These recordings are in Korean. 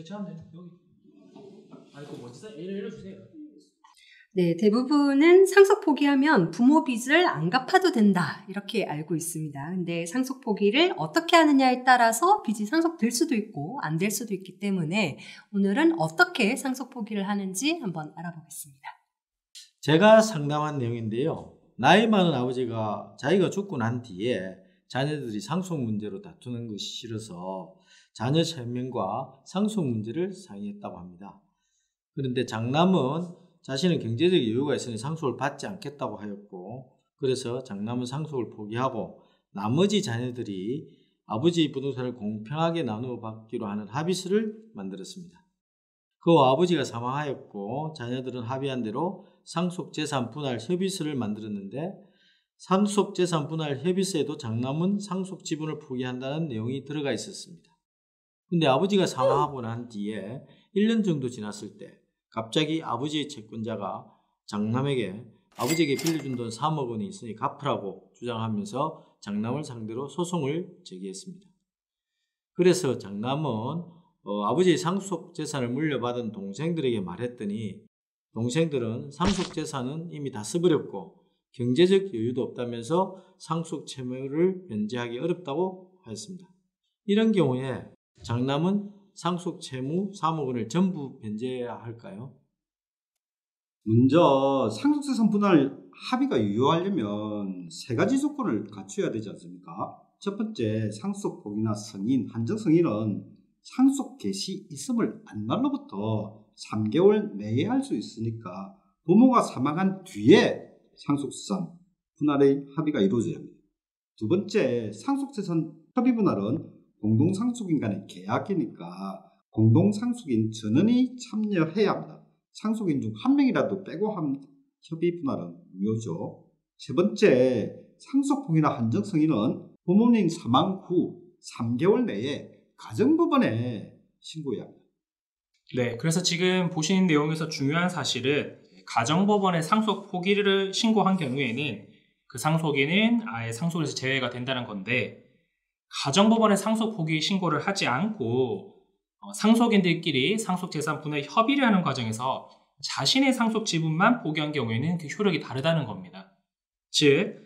제가 여기 아니 그 뭐지? 알려주세요. 네, 대부분은 상속 포기하면 부모 빚을 안 갚아도 된다 이렇게 알고 있습니다. 근데 상속 포기를 어떻게 하느냐에 따라서 빚이 상속될 수도 있고 안 될 수도 있기 때문에 오늘은 어떻게 상속 포기를 하는지 한번 알아보겠습니다. 제가 상담한 내용인데요. 나이 많은 아버지가 자기가 죽고 난 뒤에 자녀들이 상속 문제로 다투는 것이 싫어서 자녀 3명과 상속 문제를 상의했다고 합니다. 그런데 장남은 자신은 경제적 여유가 있으니 상속을 받지 않겠다고 하였고, 그래서 장남은 상속을 포기하고 나머지 자녀들이 아버지의 부동산을 공평하게 나누어 받기로 하는 합의서를 만들었습니다. 그 후 아버지가 사망하였고 자녀들은 합의한 대로 상속재산 분할 협의서를 만들었는데, 상속재산 분할 협의서에도 장남은 상속 지분을 포기한다는 내용이 들어가 있었습니다. 근데 아버지가 사망하고 난 뒤에 1년 정도 지났을 때 갑자기 아버지의 채권자가 장남에게 아버지에게 빌려준 돈 3억 원이 있으니 갚으라고 주장하면서 장남을 상대로 소송을 제기했습니다. 그래서 장남은 아버지의 상속재산을 물려받은 동생들에게 말했더니 동생들은 상속재산은 이미 다 써버렸고 경제적 여유도 없다면서 상속 채무를 변제하기 어렵다고 하였습니다. 이런 경우에 장남은 상속 채무 3억 원을 전부 변제해야 할까요? 먼저 상속재산 분할 합의가 유효하려면 3가지 조건을 갖춰야 되지 않습니까? 첫 번째, 상속 포기나 승인, 한정 승인은 상속 개시 있음을 안 날로부터 3개월 내에 할 수 있으니까 부모가 사망한 뒤에 상속재산 분할의 합의가 이루어져야 합니다. 두 번째, 상속재산 협의 분할은 공동상속인 간의 계약이니까 공동상속인 전원이 참여해야 합니다. 상속인 중 한 명이라도 빼고 한 협의 분할은 무효죠. 세 번째, 상속포기나 한정승인은 부모님 사망 후 3개월 내에 가정법원에 신고해야 합니다. 네, 그래서 지금 보신 내용에서 중요한 사실은 가정법원에 상속 포기를 신고한 경우에는 그 상속인은 아예 상속에서 제외가 된다는 건데, 가정법원에 상속 포기 신고를 하지 않고 상속인들끼리 상속재산 분할 협의를 하는 과정에서 자신의 상속 지분만 포기한 경우에는 그 효력이 다르다는 겁니다. 즉,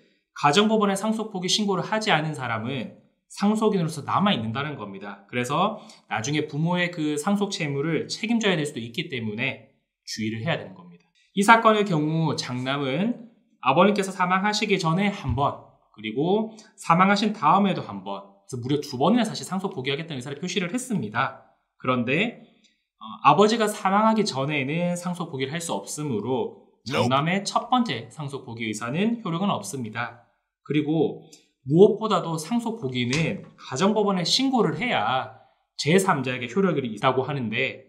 가정법원에 상속 포기 신고를 하지 않은 사람은 상속인으로서 남아있는다는 겁니다. 그래서 나중에 부모의 그 상속 채무를 책임져야 될 수도 있기 때문에 주의를 해야 되는 겁니다. 이 사건의 경우 장남은 아버님께서 사망하시기 전에 한 번, 그리고 사망하신 다음에도 한 번, 그래서 무려 2번이나 사실 상속 포기하겠다는 의사를 표시를 했습니다. 그런데 아버지가 사망하기 전에는 상속 포기를 할 수 없으므로 장남의 첫 번째 상속 포기 의사는 효력은 없습니다. 그리고 무엇보다도 상속 포기는 가정법원에 신고를 해야 제3자에게 효력이 있다고 하는데,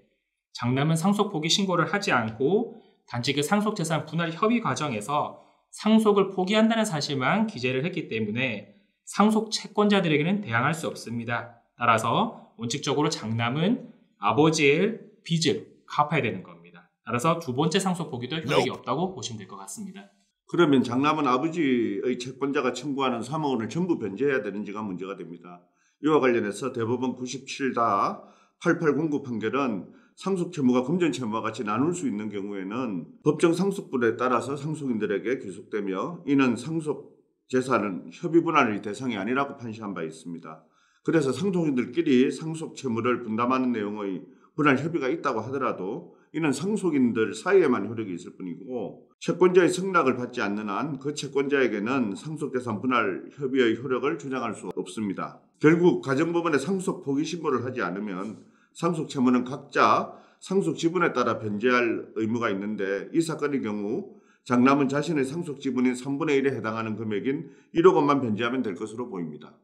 장남은 상속 포기 신고를 하지 않고 단지 그 상속재산 분할 협의 과정에서 상속을 포기한다는 사실만 기재를 했기 때문에 상속 채권자들에게는 대항할 수 없습니다. 따라서 원칙적으로 장남은 아버지의 빚을 갚아야 되는 겁니다. 따라서 두 번째 상속 포기도 효력이 없다고 보시면 될 것 같습니다. 그러면 장남은 아버지의 채권자가 청구하는 3억 원을 전부 변제해야 되는지가 문제가 됩니다. 이와 관련해서 대법원 97-8809 판결은 상속 채무가 금전 채무와 같이 나눌 수 있는 경우에는 법정 상속분에 따라서 상속인들에게 귀속되며, 이는 상속 재산은 협의 분할의 대상이 아니라고 판시한 바 있습니다. 그래서 상속인들끼리 상속 채무를 분담하는 내용의 분할 협의가 있다고 하더라도 이는 상속인들 사이에만 효력이 있을 뿐이고, 채권자의 승낙을 받지 않는 한 그 채권자에게는 상속재산 분할 협의의 효력을 주장할 수 없습니다. 결국 가정법원에 상속 포기 신고를 하지 않으면 상속 채무는 각자 상속 지분에 따라 변제할 의무가 있는데, 이 사건의 경우 장남은 자신의 상속 지분인 3분의 1에 해당하는 금액인 1억 원만 변제하면 될 것으로 보입니다.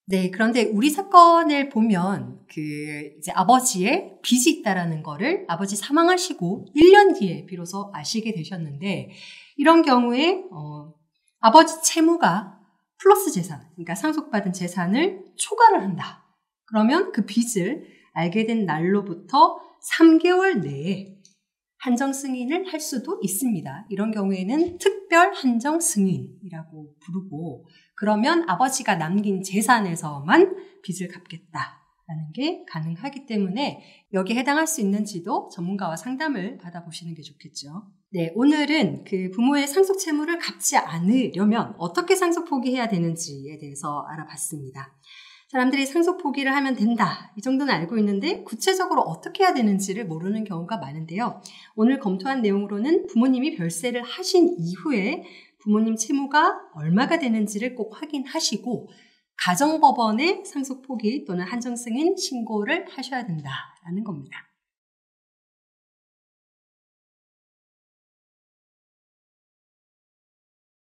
네, 그런데 우리 사건을 보면 이제 아버지의 빚이 있다라는 거를 아버지 사망하시고 1년 뒤에 비로소 아시게 되셨는데, 이런 경우에 아버지 채무가 플러스 재산, 그러니까 상속받은 재산을 초과를 한다. 그러면 그 빚을 알게 된 날로부터 3개월 내에 한정 승인을 할 수도 있습니다. 이런 경우에는 특별 한정 승인이라고 부르고, 그러면 아버지가 남긴 재산에서만 빚을 갚겠다 게 가능하기 때문에 여기에 해당할 수 있는지도 전문가와 상담을 받아보시는 게 좋겠죠. 네, 오늘은 그 부모의 상속 채무를 갚지 않으려면 어떻게 상속 포기해야 되는지에 대해서 알아봤습니다. 사람들이 상속 포기를 하면 된다, 이 정도는 알고 있는데 구체적으로 어떻게 해야 되는지를 모르는 경우가 많은데요. 오늘 검토한 내용으로는 부모님이 별세를 하신 이후에 부모님 채무가 얼마가 되는지를 꼭 확인하시고 가정법원에 상속 포기 또는 한정 승인 신고를 하셔야 된다라는 겁니다.